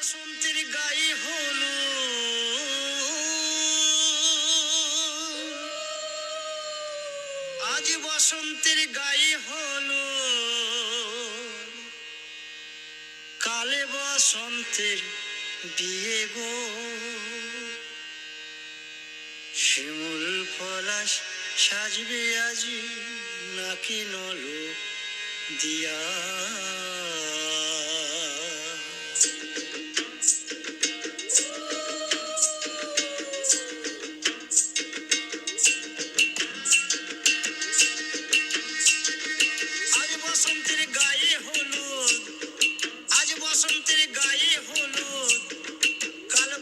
বসন্তের গায়ে হলো আজ বসন্তের গায়ে হলো কালে বসন্তের বিয়ে গো শিমুল পলাশ সাজবে আজি নাকি নলক দিয়া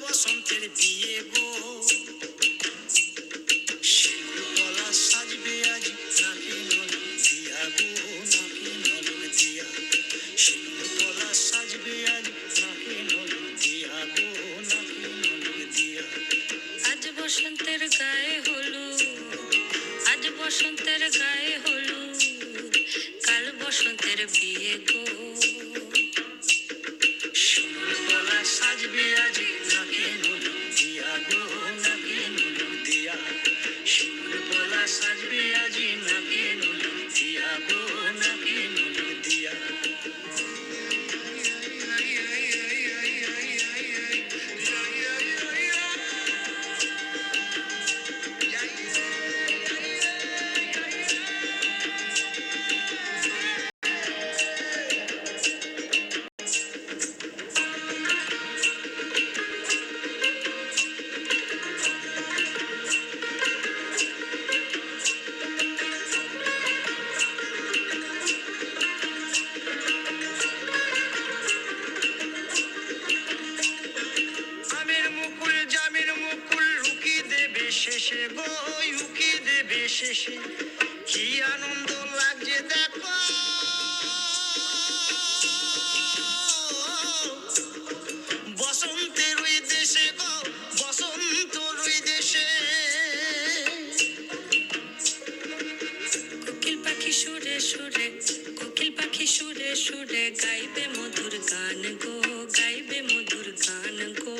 বসন্তের বিয়ে গো শিমুল পলাশ সাজবে আজ নাকি নলক দিয়া গো নাকি নলক দিয়া শিমুল পলাশ সাজবে আজ নাকি নলক দিয়া গো নাকি নলক দিয়া আজ বসন্তের গায়ে হলুদ আজ বসন্তের গায়ে হলুদ কাল বসন্তের বিয়ে গো শিমুল পলাশ সাজবে আজ নাকি নলক দিয়া গো নাকি নলক দিয়া শিমুল পলাশ সাজবে আজ নাকি নলক দিয়া গো নাকি নলক দিয়া শেষে গো উকি দেবে শেষে কি আনন্দ লাগছে দেখো বসন্তের ওই দেশে গো বসন্তর ওই দেশে কোকিল পাখি সুরে সুরে কোকিল পাখি সুরে সুরে গাইবে মধুর গান গো গাইবে মধুর গান গো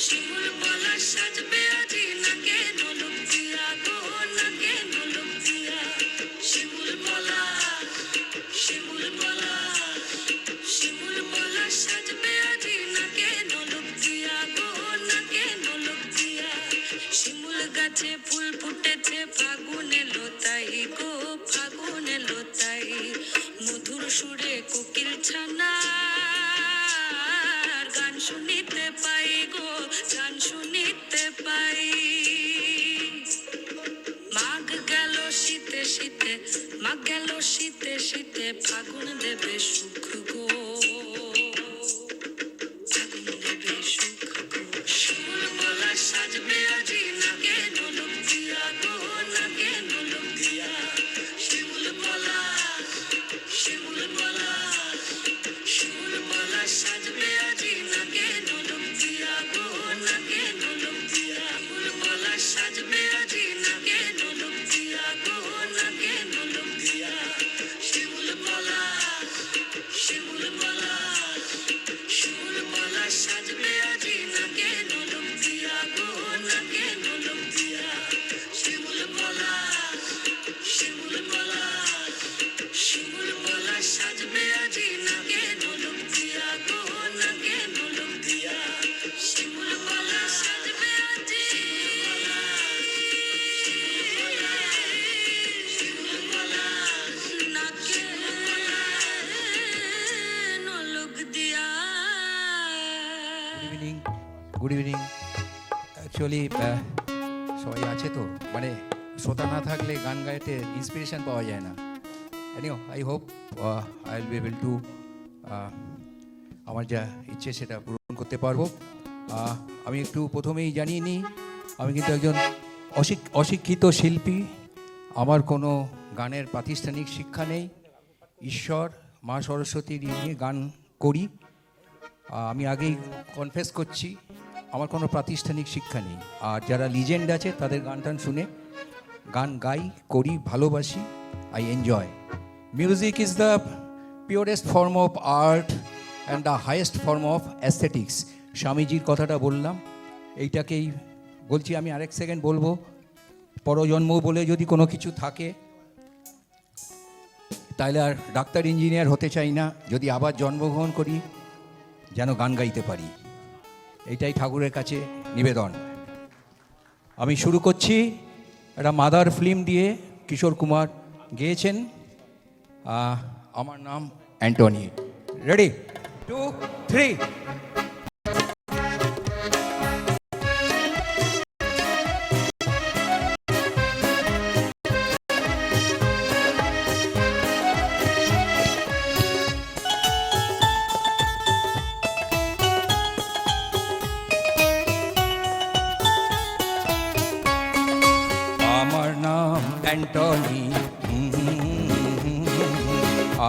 শিমুল পলাশ সাজবে আজি নাকে নলক দিয়া গো নাকে নলক দিয়া শিমুল পলাশ শিমুল পলাশ শিমুল পলাশ সাজবে আজি নাকে নলক দিয়া গো নাকে নলক দিয়া শিমুল গাছে ফুল ফুটেছে ফাগুনে লতাই গো ফাগুনে লতাই মধুর সুরে কোকিল ছানা গান শুনিতে পাই গো গান শুনিতে পাই মাঘ গেল শীতে শীতে মাঘ গেল শীতে শীতে ফাগুন দেবে সুখ গো ফাগুন দেবে সুখ গো শিমুল পলাশ সাজবে আজি নাকে নলক দিয়া গো নাকে নলক দিয়া শিমুল পলাশ শিমুল পলাশ শিমুল পলাশ সাজবে আজি নাকে নলক দিয়া গো নাকে নলক দিয়া শিমুল পলাশ সাজবে আজি নাকে নলক দিয়া গো নাকে নলক দিয়া শিমুল পলাশ শিমুল পলাশ শিমুল পলাশ সাজবে আজি নাকে নলক দিয়া গো নাকে নলক দিয়া শিমুল পলাশ শিমুল পলাশ শিমুল পলাশ সাজবে আজি নাকে নলক দিয়া গো নাকে নলক দিয়া শিমুল পলাশ সাজবে আজি শিমুল পলাশ নাকে নলক দিয়া গুড ইভিনিং অ্যাকচুয়ালি সবাই আছে তো মানে শ্রোতা না থাকলে গান গাইতে ইন্সপিরেশন পাওয়া যায় না anyway I hope I will be able to আমার যা ইচ্ছে সেটা পূরণ করতে পারবো আমি একটু প্রথমেই জানিয়ে নিই আমি কিন্তু একজন অশিক্ষিত শিল্পী আমার কোনো গানের প্রাতিষ্ঠানিক শিক্ষা নেই ঈশ্বর মা সরস্বতীর নিয়ে গান করি আমি আগেই কনফেস করছি আমার কোনো প্রাতিষ্ঠানিক শিক্ষা নেই আর যারা লিজেন্ড আছে তাদের গান টান শুনে গান গাই করি ভালোবাসি I enjoy music is the purest form of art and the highest form of aesthetics. স্বামীজির কথাটা বললাম, এইটাকেই বলছি। আমি আরেক সেকেন্ড বলবো, পরজন্ম বলে যদি কোনো কিছু থাকে তাহলে আর ডাক্তার ইঞ্জিনিয়ার হতে চাই না, যদি আবার জন্মগ্রহণ করি যেন গান গাইতে পারি, এইটাই ঠাকুরের কাছে নিবেদন। আমি শুরু করছি একটা মাদার ফিল্ম দিয়ে, কিশোর কুমার গেয়েছেন, আমার নাম অ্যান্টনি। রেডি, 2, 3। আমার নাম অ্যান্টনি,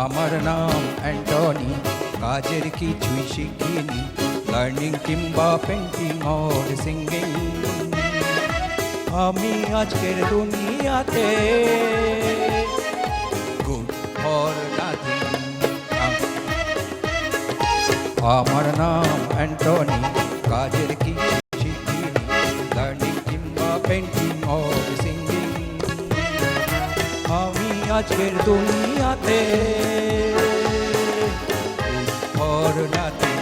আমার নাম অ্যান্টনি, কাজের কিছুই শিখিনি, লার্নিং কিংবা পেন্টিং অর সিঙ্গিং। আমি আজকের দুনিয়াতে গুড ফর নাথিং। আমার নাম অ্যান্টনি, কাজের কিছু শিখিনি, লার্নিং কিংবা পেন্টিং অর সিঙ্গিং। আমি আজকের দুনিয়াতে ফর নাথিং।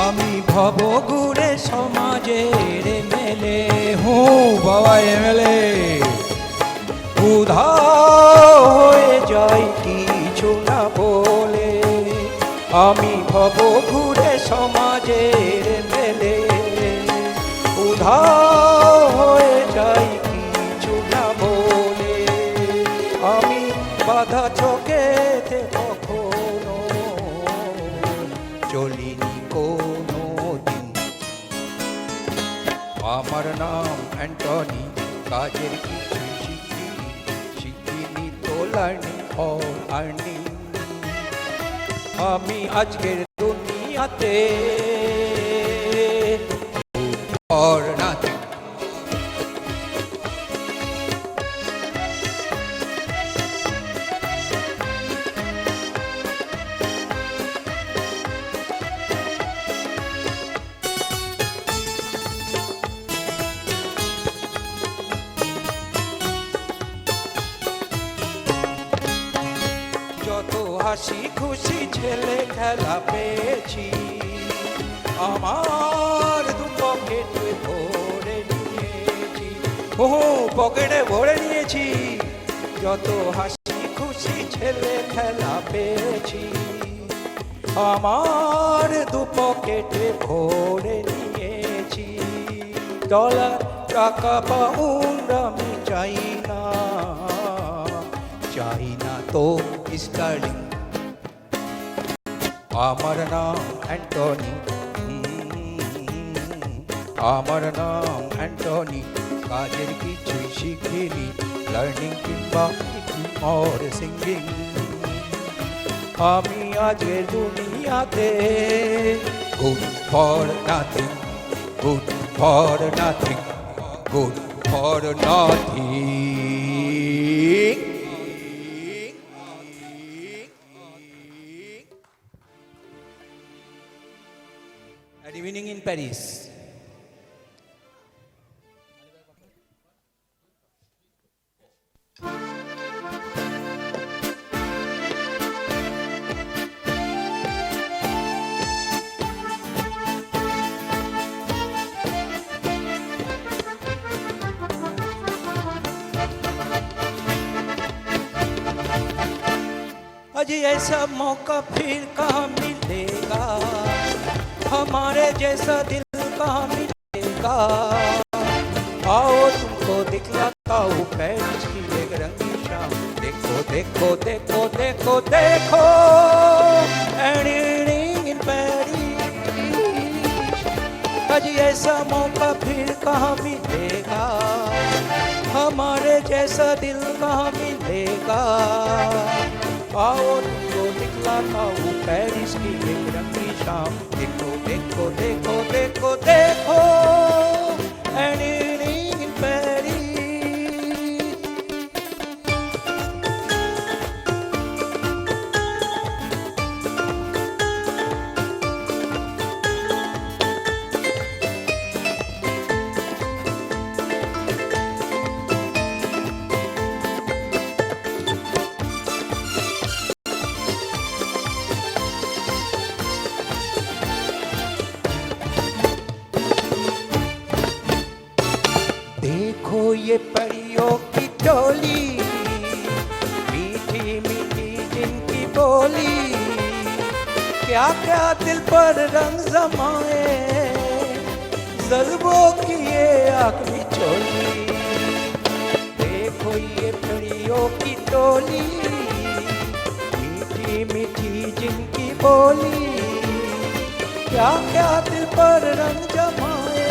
আমি ভব ঘুরে সমাজের মেলে হুঁ বাবা এমএলএ, উধাও হয়ে যাই কিছু না বলে। আমি ভব ঘুরে সমাজের মেলে, উধাও হয়ে যাই কিছু না বলে। আমি বাধা চোখেতে কখনো চলিনি কোনো দিন। আমার নাম অ্যান্টনি, কাজের কিছু শিখিনি, শিখিনি তো লার্নিং অর আর্নিং। আমি আজকের দুনিয়াতে অর নাথিং। যত হাসি খুশি ছেলে খেলা পেয়েছি, আমার দু পকেটে ভরে নিয়েছি, ও পকেটে ভরে নিয়েছি। যত হাসি খুশি ছেলে খেলা পেয়েছি, আমার দু পকেটে ভরে নিয়েছি। ডলার টাকা পাউন্ড আমি চাই না, চাই না তো স্টার্লিং। আমার নাম অ্যান্টনি, আমার নাম অ্যান্টনি, কাজের কিছুই শিখিনি, লার্নিং কিংবা অর সিঙ্গিং। আমি আজকের দুনিয়াতে good for nothing, good for nothing, good for nothing. At evening in Paris. अजी ऐसा मौका फिर कहाँ मिलेगा, हमारे जैसा दिल कहाँ मिलेगा। आओ तुमको दिखलाता हूँ पेरिस की एक रंगी शाम। देखो देखो देखो देखो देखो, एनीथिंग इन पेरिस। अजी ऐसा मौका फिर कहाँ मिलेगा, हमारे जैसा दिल कहाँ मिलेगा। आओ तुमको दिखलाता हूँ पेरिस की एक रंगी शाम। देखो देखो देखो देखो देखो an evening in Paris. देखो ये परियों की टोली, मीठी मीठी जिनकी बोली, क्या क्या दिल पर रंग जमाए, जल्बों की ये आखिरी चोली। देखो ये परियों की टोली, मीठी मीठी जिनकी बोली, क्या क्या दिल पर रंग जमाए,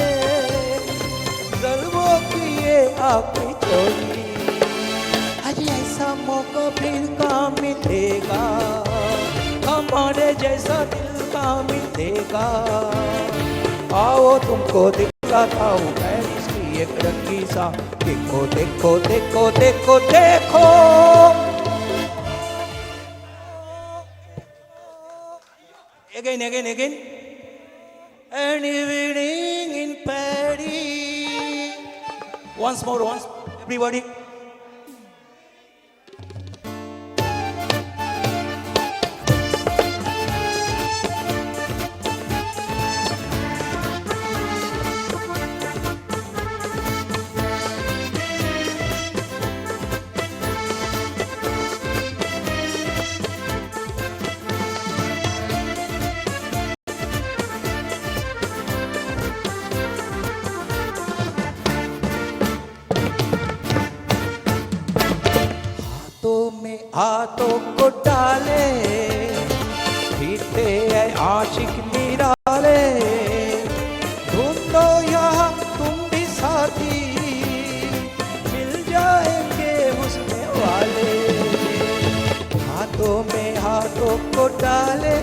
जल्बों की ये आखिरी चोली। अरे ऐसा मौका फिर कहाँ मिलेगा, हमारे जैसा दिल कहाँ मिलेगा। आओ तुमको दिखलाता हूँ पेरिस की एक रंगी सा। देखो देखो देखो देखो देखो again again again an evening in Paris. Once more, everybody. हाथों को डाले फिरते हैं आशिक निराले, ढूंढो यहाँ तुम भी साथी, मिल जाएंगे हुस्न वाले। हाथों को डाले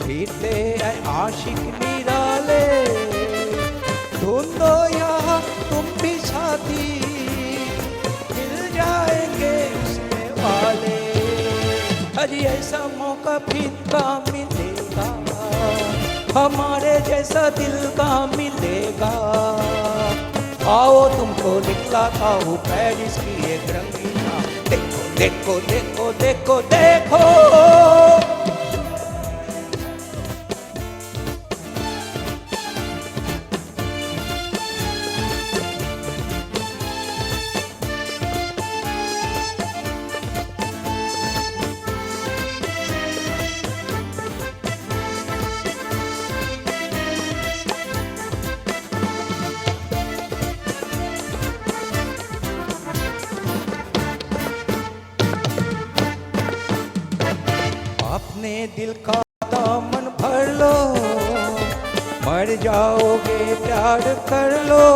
फिरते हैं आशिक निराले, ढूंढो यहाँ तुम भी साथी, मिल जाएंगे वाले। अरे ऐसा मौका फिर कहाँ मिलेगा, हमारे जैसा दिल कहाँ मिलेगा। आओ तुमको दिखलाता हूँ पेरिस की एक रंगी शाम। देखो देखो देखो देखो देखो अपने दिल का दामन भर लो, मर जाओगे प्यार कर लो।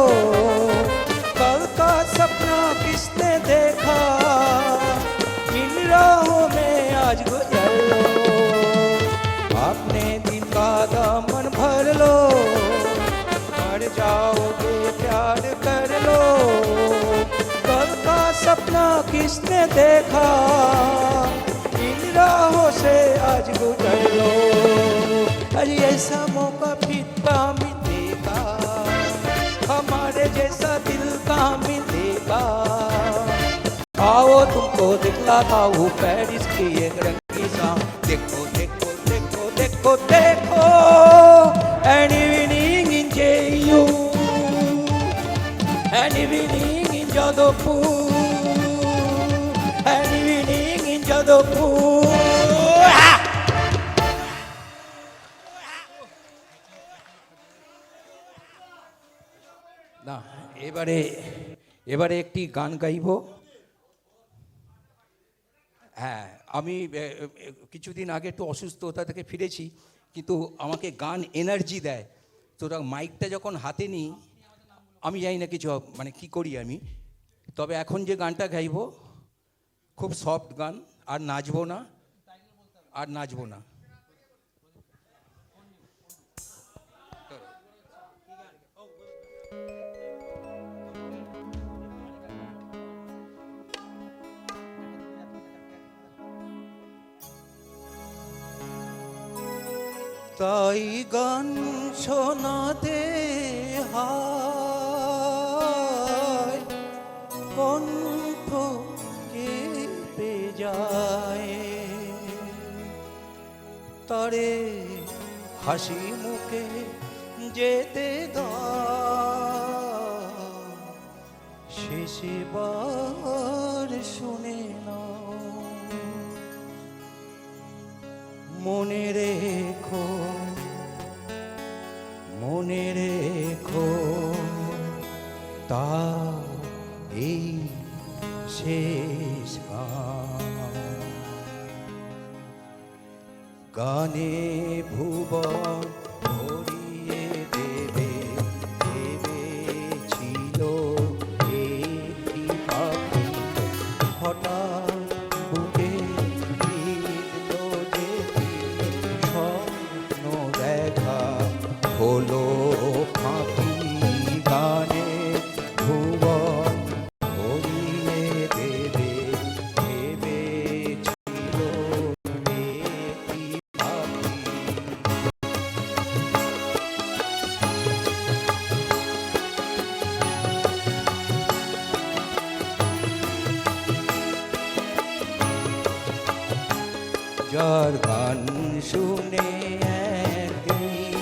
कल का सपना किसने देखा, इन राहों में आज गुजर लो। अपने दिल का दामन भर लो, मर जाओगे प्यार कर लो। कल का सपना किसने देखा, इन राहों से आज गुजर लो। अरे ऐसा मौका फिर कहाँ मिलेगा, हमारे जैसा दिल कहाँ मिलेगा। आओ तुमको दिखलाता हूँ पेरिस की एक रंगी शाम। देखो देखो देखो देखो देखो an evening in JU, an evening in Jodhpur, an evening in Jodhpur. না এবারে একটি গান গাইব। হ্যাঁ, আমি কিছুদিন আগে একটু অসুস্থতা থেকে ফিরেছি, কিন্তু আমাকে গান এনার্জি দেয়। সুতরাং মাইকটা যখন হাতে নিই, আমি জানি না কিছু মানে কী করি আমি, তবে এখন যে গানটা গাইবো খুব সফট গান, আর নাচবো না, আর নাচবো না। তাই গান শোনাতে হয় কণ্ঠ কেঁপে যায়, তারে হাসি মুখে যেতে দাও, শেষবার শুনে নাও। মনে রেখো, মনে রেখো, তা এই শেষ গান। গানে ভুবন ভরিয়ে দেবে ভেবেছিল একটি পাখি, হঠাৎ বুকে ফিরল যে স্বপ্ন দেখা হলো ফাঁকি। গানে ভুবন ভরিয়ে দেবে ভেবেছিল একটি পাখি। যার গান শুনে একদিন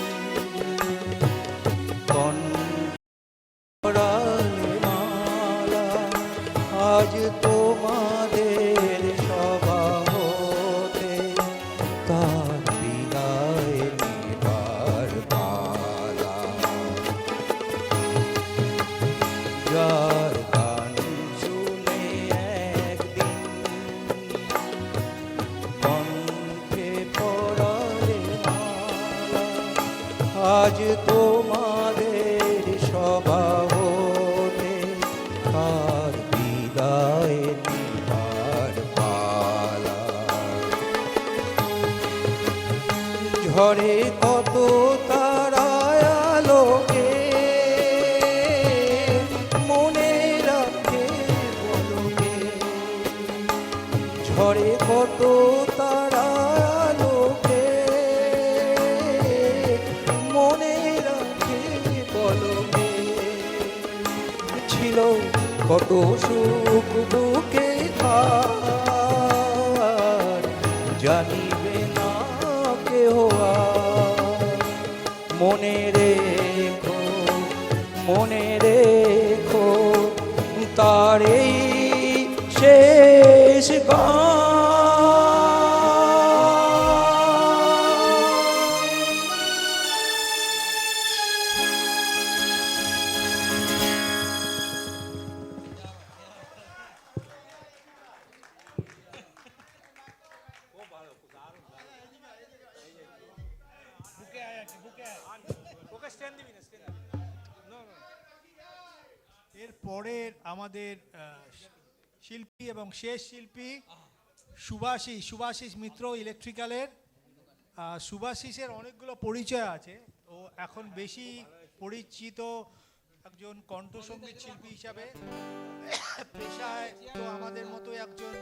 কণ্ঠরালে মালা, আজ তোমাদের সভা হতে তার বিদায় নেবার পালা। যার গান শুনে একদিন কণ্ঠে পড়ালে মালা, আজ তোমাদের সভা হতে তার বিদায় নিবার পালা। ঝড়ে কত তারা আলোকে মনে রাখে বলকে, ঝড়ে কত তারা আলোকে মনে রাখে বলকে। ছিল কত সুখ দুঃখে তার, জানিবে না কেহ আর। মনে রেখো, মনে রেখো, তার এই শেষ গান। এরপরের আমাদের শিল্পী এবং শেষ শিল্পী সুভাষিস মিত্র ইলেকট্রিক্যালের। সুভাষিসের অনেকগুলো পরিচয় আছে, ও এখন বেশি পরিচিত একজন কণ্ঠসঙ্গীত শিল্পী হিসাবে। পেশায় তো আমাদের মতো একজন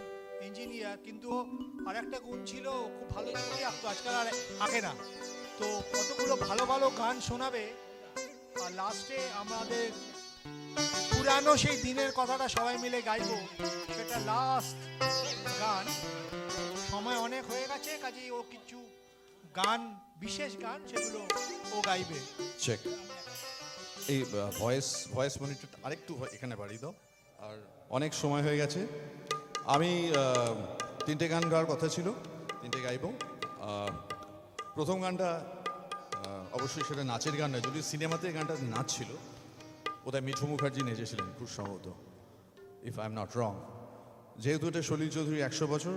ইঞ্জিনিয়ার, কিন্তু আর একটা গুণ ছিল, খুব ভালো ছবি আঁকতো, আজকাল আর আঁকে না। তো কতগুলো ভালো ভালো গান শোনাবে, আর লাস্টে আমাদের পুরানো সেই দিনের কথাটা সবাই মিলে গাইবো, সেটা লাস্ট গান। সময় অনেক হয়ে গেছে, কাজেই ও কিছু গান, বিশেষ গান, সেগুলো ও গাইবে। চেক এই ভয়েস মনিটর আরেকটু এখানে বাড়িয়ে দাও। আর অনেক সময় হয়ে গেছে, আমি 3টে গান গাওয়ার কথা ছিল, 3টে গাইব। প্রথম গানটা অবশ্যই সেটা নাচের গান নয়, যদিও সিনেমাতে গানটা নাচ ছিল, বোধহয় মিঠু মুখার্জি নেচেছিলেন খুব সম্ভবত, if I am not wrong. যেহেতু এটা সলিল চৌধুরী 100 বছর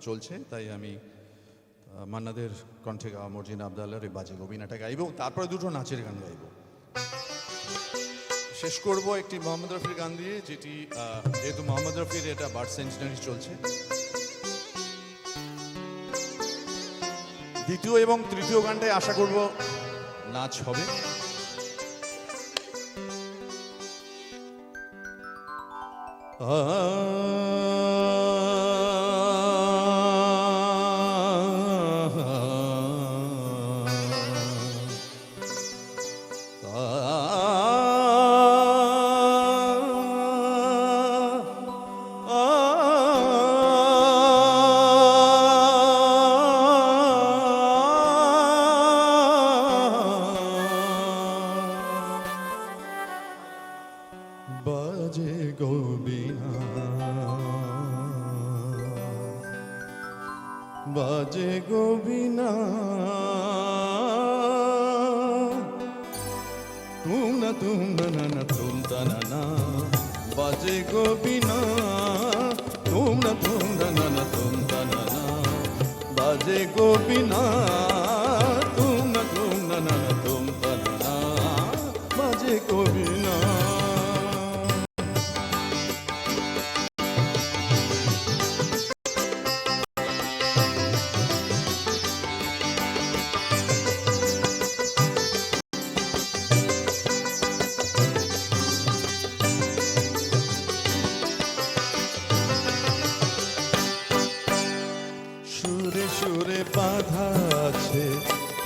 চলছে, তাই আমি মান্নাদের কণ্ঠে গাওয়া মর্জিনা আবদাল্লার এই বাজে গোবিনাটা গাইব, তারপরে 2টো নাচের গান গাইব। শেষ করব একটি মোহাম্মদ রফির গান দিয়ে, যেটি যেহেতু মোহাম্মদ রফির এটা বার্থ সেঞ্চুরি চলছে। দ্বিতীয় এবং তৃতীয় গানটায় আশা করব নাচ হবে। বাজে গোবিনা বাজে গোবিনা তুম না না তুম তা না বাজে গোবিনা তুম না না তুম তা না বাজে গোবিনা তুম না তুম তা না বাজে গোবিনা। সুরে সুরে বাধা আছে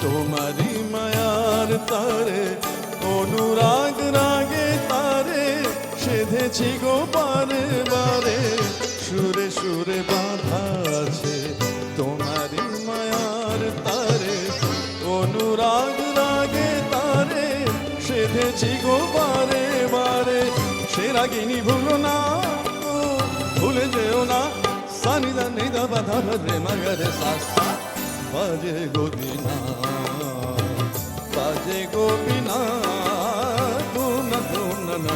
তোমারি মায়ার তারে, অনুরাগ রাগে তারে সেধেছি গো বারে বারে। সুরে সুরে বাধা আছে তোমারি মায়ার তারে, অনুরাগ রাগে তারে সেধেছি গো বারে বারে। সে রাগিনী ভুলো না ও ভুলে যেও না, সানি দা নি দা বা ধা রে মগা রে সা সা। বাজে গোবিনা বাজে গোবিনা তুম না তুম না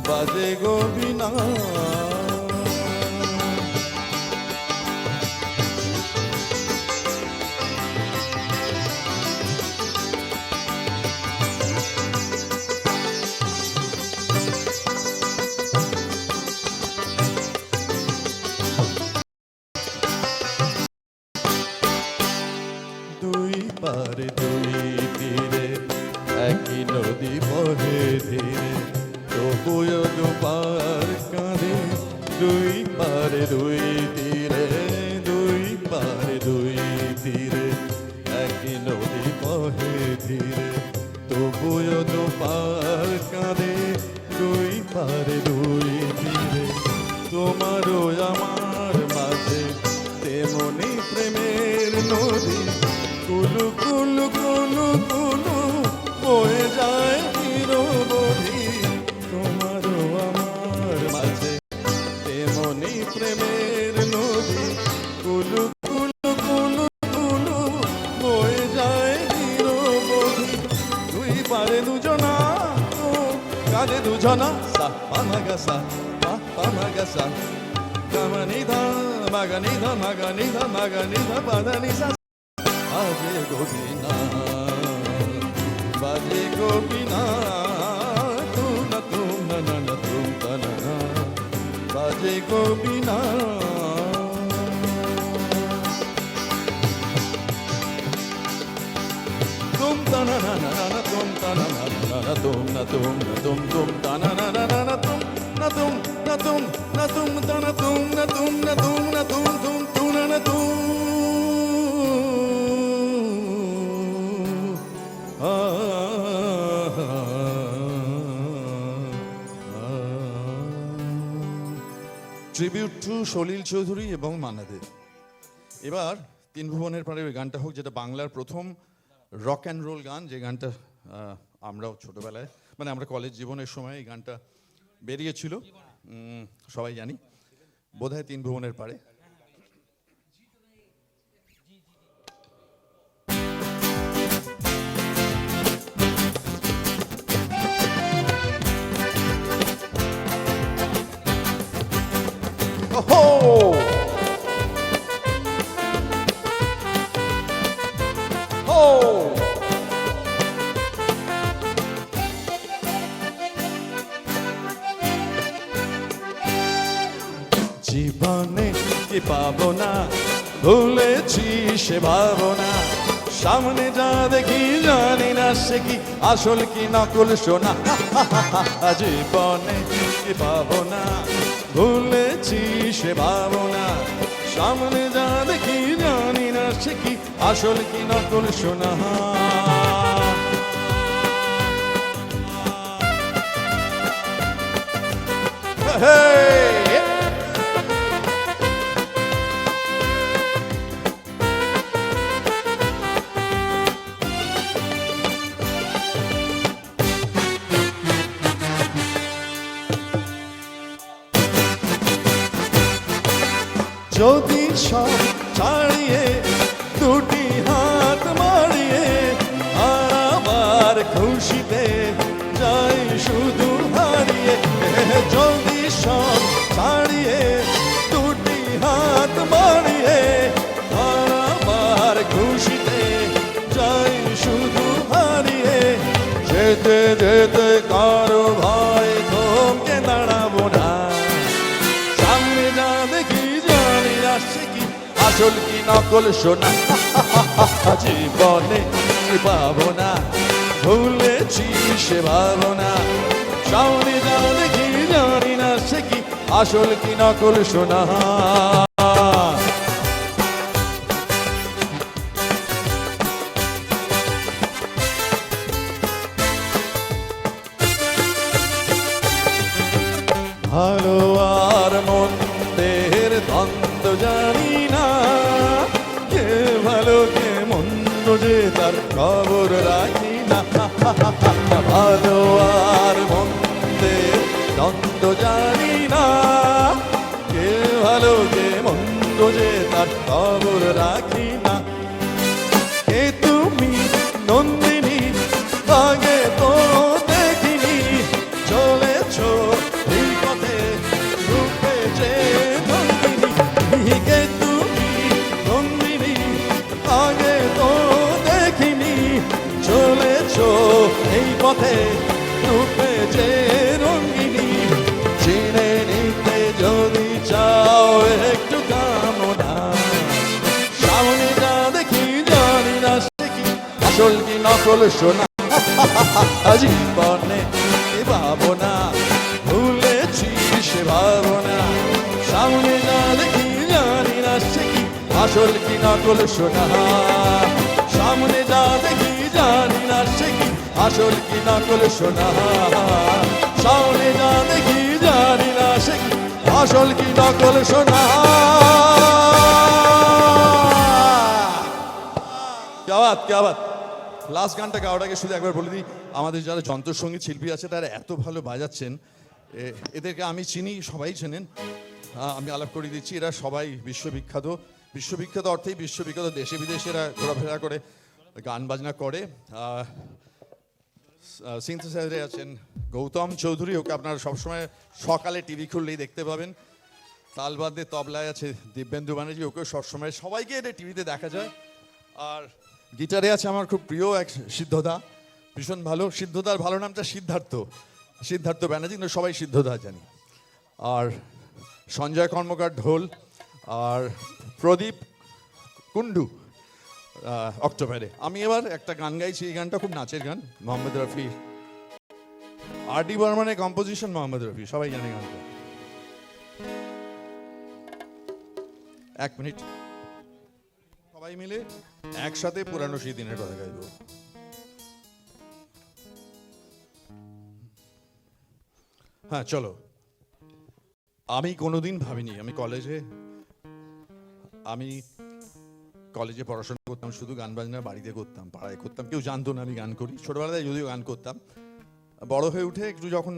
বাজে গোবিনা। দুই পারে দুই তীরে একই নদী বহে ধীরে, তবুও দুপার কাঁধে। দুই পারে দুই তীরে দুই পারে দুই তীরে একই নদী বহে ধীরে, তবুও দুপার কাঁধে। দুই পারে দুই তীরে তোমারও আমার মাঝে তেমনি প্রেমের নদী, কুলু কুলু কুলু কুলু বয়ে যায় নিরবধি। তোমারও আমার মাঝে তেমনি প্রেমের নদী, কুলু কুলু কুলু কুলু বয়ে যায় নিরবধি। দুই পারে দুজনা ও কাঁধে দুজনা, সা পামাগা সা পামাগা সা গামানিধা মাগানিধা মাগানিধা মাগানিধা পাদানিসা। বাজে গোবিনা বাজে গোবিনা তুম না তুম তা না বাজে গোবিনা। তুম তা না তুম তা না তুম না তুম তা না তুম না তুম না তুম না তুম তা না তুম না তুম না তুম না তুম তুম তু না তুম। ট্রিবিউট টু সলিল চৌধুরী এবং মান্নাদের। এবার তিন ভুবনের পারে ওই গানটা হোক, যেটা বাংলার প্রথম রক অ্যান্ড রোল গান, যে গানটা আমরাও ছোটবেলায় মানে আমরা কলেজ জীবনের সময় এই গানটা বেরিয়েছিল, সবাই জানি বোধহয় তিন ভুবনের পারে। জীবনে কি পাবো না, ভুলেছি সে ভাবনা। সামনে যা দেখি জানি না সে কি আসল কি নকল সোনা। জীবনে কি পাবো না, ভুলেছি সে ভাবনা। সামনে যা দেখি জানি না সে কি আসল কি নকল সোনা। Hey! যদি সব ছাড়িয়ে দুটি হাত মারিয়ে আর আবার খুশিতে যাই শুধু হারিয়ে। যদি সব ছাড়িয়ে দুটি হাত মারিয়ে আর আবার খুশিতে যাই শুধু হারিয়ে। যেতে যেতে কারো ভয় থমকে দাঁড়াবো না। সামনে যা দেখি জানি না সে কি আসল কি নকল সোনা। জীবনে কি পাবো না, ভুলেছি সে ভাবনা। সামনে যা দেখি জানি না সে কি আসল কি নকল সোনা। ভালো আর মন্দের দ্বন্দ্ব জানি না, কে ভালো কে মন্দ যে তার খবর রাখি না। ভালো আর মন্দের দ্বন্দ্ব জানি না, কে ভালো কে মন্দ যে তার খবর রাখি না। কে তুমি নন্দিনী, আগে তো দেখিনি, চলেছ এই পথে রূপে যে নন্দিনী। কে তুমি নন্দিনী, আগে তো দেখিনি, চলেছ এই পথে রূপে যে রঙ্গিনী। চিনে নিতে যদি চাও একটু কামনা, সামনে যা দেখি জানি না সে কি আসল কি নকল সোনা। জীবনে কি ভাবনা, ভুলেছি সে ভাবনা। সামনে যা দেখি জানি না সে কি আসল কি নকল সোনা। সামনে যা দেখি জানি না সে কি আসল কি নকল সোনা। সামনে যা দেখি জানি না সে কি আসল কি নকল সোনা। क्या बात क्या बात। লাস্ট গানটা গাওয়াটাকে শুধু একবার বলে দিই, আমাদের যারা যন্ত্রসঙ্গীত শিল্পী আছে তারা এত ভালো বাজাচ্ছেন, এদেরকে আমি চিনি, সবাই চেনেন। আমি আলাপ করে দিচ্ছি, এরা সবাই বিশ্ববিখ্যাত। বিশ্ববিখ্যাত অর্থেই বিশ্ববিখ্যাত, দেশে বিদেশে এরা ঘোরাফেরা করে, গান বাজনা করে। সিনথেসাইজারে আছেন গৌতম চৌধুরী, ওকে আপনারা সবসময় সকালে টিভি খুললেই দেখতে পাবেন। তালবাদে তবলায় আছে দিব্যেন্দু ব্যানার্জি, ওকেও সবসময় সবাইকে এটা টিভিতে দেখা যায়। আর গিটারে আছে আমার খুব প্রিয় এক সিদ্ধদা, ভীষণ ভালো। সিদ্ধদার ভালো নামটা সিদ্ধার্থ, সিদ্ধার্থ ব্যানার্জি, কিন্তু সবাই সিদ্ধদা জানি। আর সঞ্জয় কর্মকার ঢোল, আর প্রদীপ কুন্ডু অক্টোবরে। আমি এবার একটা গান গাইছি, এই গানটা খুব নাচের গান, মোহাম্মদ রফি, আর.ডি. বর্মনের কম্পোজিশন, মোহাম্মদ রফি, সবাই জানে গানটা। এক মিনিট, সবাই মিলে একসাথে পুরানো সেই দিনের কথা গাইব। হ্যাঁ চলো। আমি কোনোদিন ভাবিনি আমি কলেজে পড়াশোনা করতাম, শুধু গান বাজনা বাড়িতে করতাম, পাড়ায় করতাম, কেউ জানতো না আমি গান করি। ছোটবেলায় যদিও গান করতাম, বড় হয়ে উঠে একটু যখন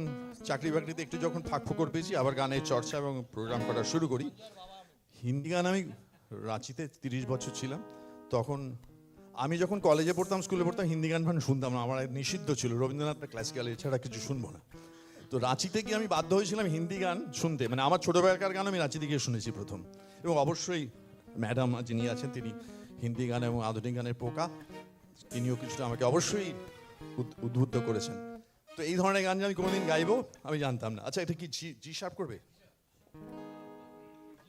চাকরি বাকরিতে একটু যখন ফাঁক ফোকর পেয়েছি, আবার গানের চর্চা এবং প্রোগ্রাম করা শুরু করি। হিন্দি গান আমি রাঁচিতে 30 বছর ছিলাম, তখন আমি যখন কলেজে পড়তাম, স্কুলে পড়তাম, হিন্দি গান শুনতাম না, আমার নিষিদ্ধ ছিল, রবীন্দ্রনাথ ক্লাসিক্যাল এছাড়া কিছু শুনবো না। তো রাঁচিতে গিয়ে আমি বাধ্য হয়েছিলাম হিন্দি গান শুনতে, মানে আমার ছোটবেলাকার গান আমি রাঁচিতে গিয়ে শুনেছি প্রথম। এবং অবশ্যই ম্যাডাম যিনি আছেন, তিনি হিন্দি গান এবং আধুনিক গানের পোকা, তিনিও কিছুটা আমাকে অবশ্যই উদ্বুদ্ধ করেছেন। তো এই ধরনের গান যে আমি কোনোদিন গাইবো আমি জানতাম না। আচ্ছা, এটা কি জি শার্প করবে?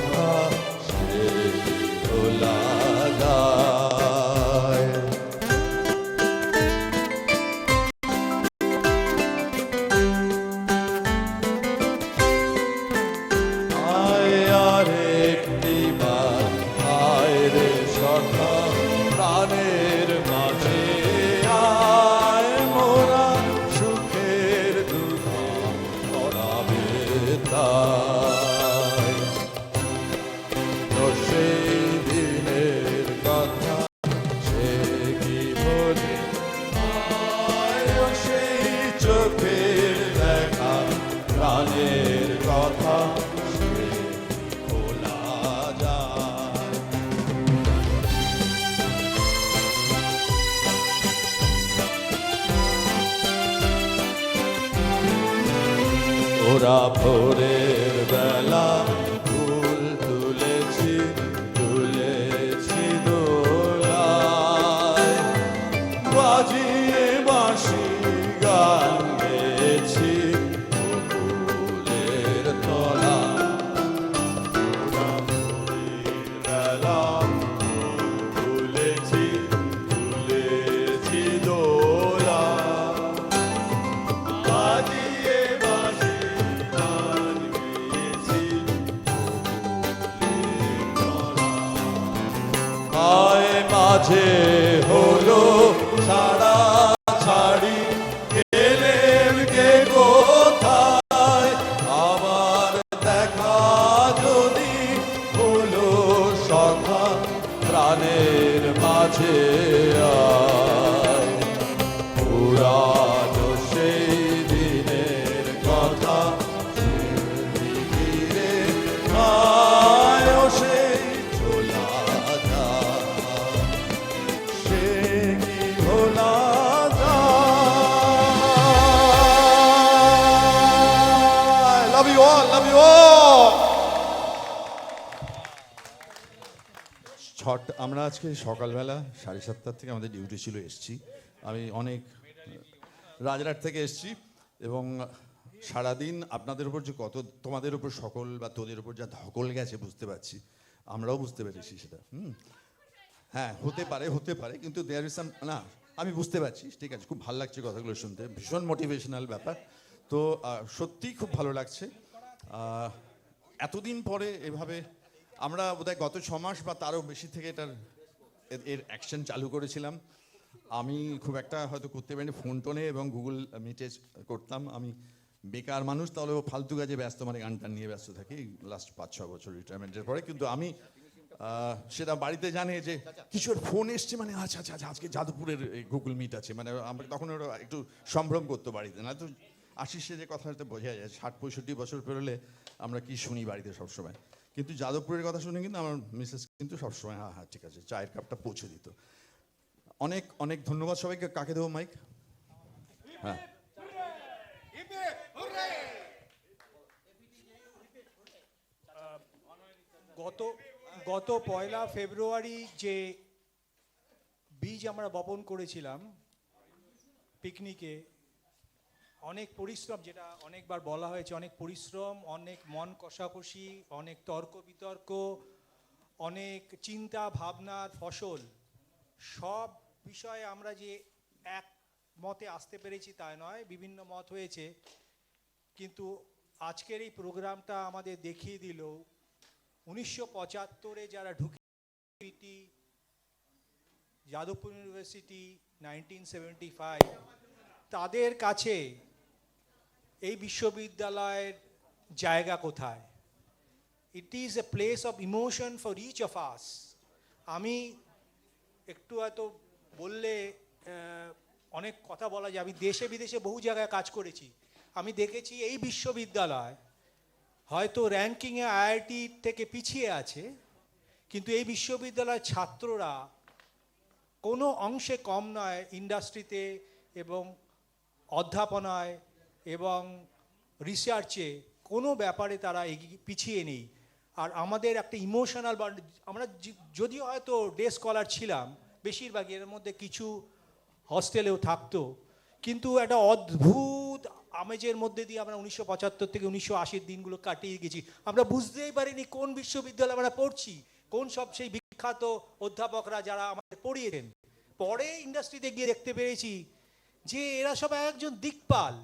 কথা সে ভোলা যায়। আয় আর একটিবার আয় রে সখা প্রাণের মাঝে আয় মোরা সুখের দুঃখ করাবে তাই। তো সেই দিনের কথা সে কি বলে আয় ও সেই চোখের দেখা প্রাণের কথা সে ভোলা যায়। ওরা ভোরের বেলা ফুল তুলেছি তুলেছি দোলায়, বাজিয়ে বাঁশি গান গেয়েছি ফুলের তলা। ওরা ভোরের বেলা ফুল তুলেছি তুলেছি দোলায়, বাজিয়ে বাঁশি গান গেয়েছি ফুলের তলা। আয় মাঝে হলো ছাড়া ছাড়ি গেলেন কে কোথায়, আবার দেখা যদি হলো সখা প্রাণের মাঝে আয়। পুরানো সেই দিনের কথা ফিরে আয় ও সেই চলা যায়, সে কি ভোলা যায়। Love you all, love you all. Chhath আমরা আজকে সকালবেলা 7:30 থেকে আমাদের ডিউটি ছিল, এসছি। আমি অনেক রাজরাট থেকে এসছি এবং সারাদিন আপনাদের উপর যে কত তোমাদের উপর সকল বা তোদের উপর যা ধকল গেছে বুঝতে পারছি, আমরাও বুঝতে পেরেছি সেটা। হ্যাঁ হতে পারে কিন্তু দেয়ার ইজ সাম, না আমি বুঝতে পারছি, ঠিক আছে। খুব ভালো লাগছে কথাগুলো শুনতে, ভীষণ মোটিভেশনাল ব্যাপার। তো সত্যিই খুব ভালো লাগছে। এতদিন পরে এভাবে আমরা বোধহয় গত 6 মাস বা তারও বেশি থেকে এর অ্যাকশন চালু করেছিলাম। আমি খুব একটা হয়তো করতে পারিনি ফোন টোনে এবং গুগল মিটে করতাম। আমি বেকার মানুষ, তাহলে ফালতু কাজে ব্যস্ত, মানে গানটা নিয়ে ব্যস্ত থাকি লাস্ট 5-6 বছর রিটায়ারমেন্টের পরে। কিন্তু আমি সেটা বাড়িতে জানে যে কিছুর ফোন এসছে, মানে আচ্ছা আচ্ছা আচ্ছা আজকে যাদবপুরের গুগল মিট আছে, মানে আমরা তখন ওরা একটু সম্ভ্রম করতো বাড়িতে। না তো আশিসে যে কথাটা বোঝা যায় 60-65 বছর পেরোলে আমরা কি শুনি বাড়িতে সবসময়। কিন্তু যাদবপুরের কথা শুনে কিন্তু আমার মিসেস কিন্তু সবসময় হ্যাঁ হ্যাঁ ঠিক আছে চায়ের কাপটা পৌঁছে দিত। অনেক অনেক ধন্যবাদ সবাইকে। কাকে দেবো মাইক? হ্যাঁ গত 1 ফেব্রুয়ারি যে বীজ আমরা বপন করেছিলাম পিকনিকে, অনেক পরিশ্রম, যেটা অনেকবার বলা হয়েছে, অনেক পরিশ্রম, অনেক মন কষাকষি, অনেক তর্ক বিতর্ক, অনেক চিন্তা ভাবনার ফসল। সব বিষয়ে আমরা যে এক মতে আসতে পেরেছি তাই নয়, বিভিন্ন মত হয়েছে। কিন্তু আজকের এই প্রোগ্রামটা আমাদের দেখিয়ে দিল 1975-এ যারা ঢুকে যাদবপুর ইউনিভার্সিটি 1975, তাদের কাছে এই বিশ্ববিদ্যালয়ের জায়গা কোথায়। It is a place of emotion for each of us. আমি একটু হয়তো বললে অনেক কথা বলা যায়, আমি দেশে বিদেশে বহু জায়গায় কাজ করেছি। আমি দেখেছি এই বিশ্ববিদ্যালয় হয়তো র্যাঙ্কিংয়ে আইআইটি থেকে পিছিয়ে আছে, কিন্তু এই বিশ্ববিদ্যালয়ের ছাত্ররা কোনো অংশে কম নয় ইন্ডাস্ট্রিতে এবং অধ্যাপনায় এবং রিসার্চে, কোনো ব্যাপারে তারা পিছিয়ে নেই। আর আমাদের একটা ইমোশনাল, আমরা যদিও হয়তো ডে স্কলার ছিলাম বেশিরভাগই, এর মধ্যে কিছু হস্টেলেও থাকতো, কিন্তু একটা অদ্ভুত আমেজের মধ্যে দিয়ে আমরা 1975 থেকে 1980 দিনগুলো কাটিয়ে গেছি। আমরা বুঝতেই পারিনি কোন বিশ্ববিদ্যালয়ে আমরা পড়ছি, কোন সব সেই বিখ্যাত অধ্যাপকরা যারা আমাদের পড়িয়েছেন। পরে ইন্ডাস্ট্রিতে গিয়ে দেখতে পেরেছি যে এরা সব একজন দিকপাল।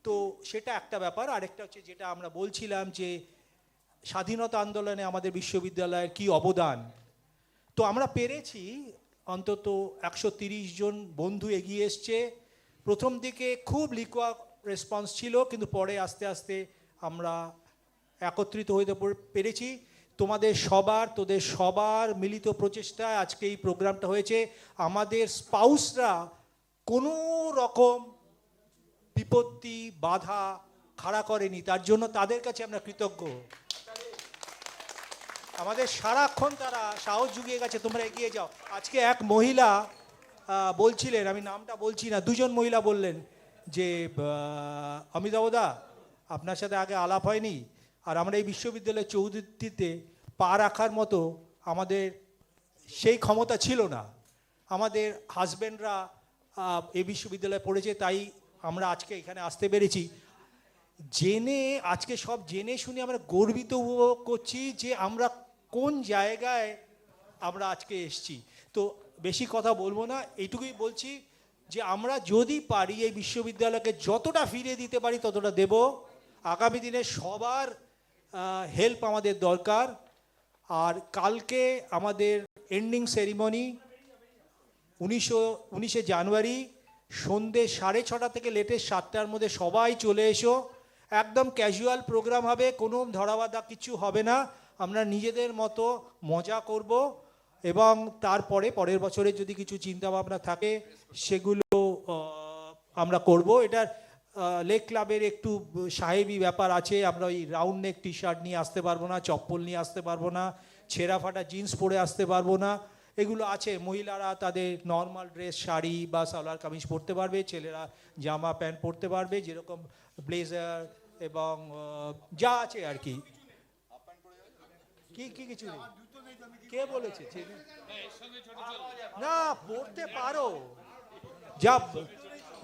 তো সেটা একটা ব্যাপার। আরেকটা হচ্ছে যেটা আমরা বলছিলাম যে স্বাধীনতা আন্দোলনে আমাদের বিশ্ববিদ্যালয়ের কি অবদান। তো আমরা পেরেছি, অন্তত 130 জন বন্ধু এগিয়ে এসছে। প্রথম দিকে খুব লিকুয়া রেসপন্স ছিল, কিন্তু পরে আস্তে আস্তে আমরা একত্রিত হতে পেরেছি। তোদের সবার মিলিত প্রচেষ্টায় আজকে এই প্রোগ্রামটা হয়েছে। আমাদের স্পাউসরা কোনো রকম বিপত্তি বাধা খাড়া করেনি, তার জন্য তাদের কাছে আমরা কৃতজ্ঞ। আমাদের সারাক্ষণ তারা সাহস জুগিয়ে গেছে, তোমরা এগিয়ে যাও। আজকে এক মহিলা বলছিলেন, আমি নামটা বলছি না, দুজন মহিলা বললেন যে অমিতাভদা আপনার সাথে আগে আলাপ হয়নি, আর আমরা এই বিশ্ববিদ্যালয়ের চৌধুরীতে পা রাখার মতো আমাদের সেই ক্ষমতা ছিল না। আমাদের হাজব্যান্ডরা এই বিশ্ববিদ্যালয়ে পড়েছে, তাই আমরা আজকে এখানে আসতে পেরেছি। আজকে সব জেনে শুনে আমরা গর্বিত উপভোগ করছি যে আমরা কোন জায়গায় আমরা আজকে এসছি। তো বেশি কথা বলবো না, এইটুকুই বলছি যে আমরা যদি পারি এই বিশ্ববিদ্যালয়কে যতটা ফিরিয়ে দিতে পারি ততটা দেব। আগামী দিনে সবার হেল্প আমাদের দরকার। আর কালকে আমাদের এন্ডিং সেরিমনি 19শে জানুয়ারি সন্ধ্যে 6:30 থেকে লেটেস্ট 7টার মধ্যে সবাই চলে এসো। একদম ক্যাজুয়াল প্রোগ্রাম হবে, কোনো ধরাবাধা কিছু হবে না। আমরা নিজেদের মতো মজা করব এবং তারপরে পরের বছরে যদি কিছু চিন্তাভাবনা থাকে সেগুলো আমরা করব। এটার লেক ক্লাবের একটু সাহেবি ব্যাপার আছে। আমরা ওই রাউন্ড নেক টি শার্ট নিয়ে আসতে পারবো না, চপ্পল নিয়ে আসতে পারবো না, ছেঁড়া ফাটা জিন্স পরে আসতে পারবো না, এগুলো আছে। মহিলারা তাদের নর্মাল ড্রেস শাড়ি বা সালোয়ার কামিজ পরতে পারবে, ছেলেরা জামা প্যান্ট পরতে পারবে, যেরকম ব্লেজার এবং যা আছে আর কি। কি কিছু নেই? কে বলেছে? না পড়তে পারো, যা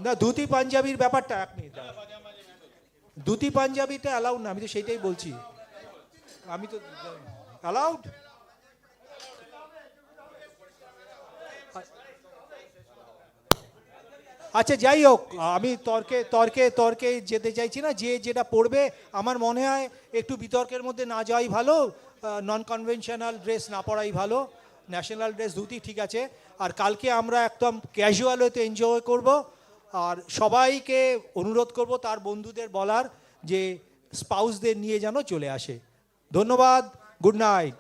না ধুতি পাঞ্জাবির ব্যাপারটা এক মিনিট, ধুতি পাঞ্জাবিটা অ্যালাউড না, আমি তো সেইটাই বলছি। আমি তো অ্যালাউড। আচ্ছা যাই হোক, আমি তর্কে যেতে চাইছি না। যে যেটা পড়বে আমার মনে হয় একটু বিতর্কের মধ্যে না যাওয়াই ভালো, নন কনভেনশনাল ড্রেস না পরাই ভালো। ন্যাশনাল ড্রেস ধুতি ঠিক আছে। আর কালকে আমরা একদম ক্যাজুয়াল হতে এনজয় করব। আর সবাইকে অনুরোধ করব তার বন্ধুদের বলার যে স্পাউসদের নিয়ে যেন চলে আসে। ধন্যবাদ, গুড নাইট।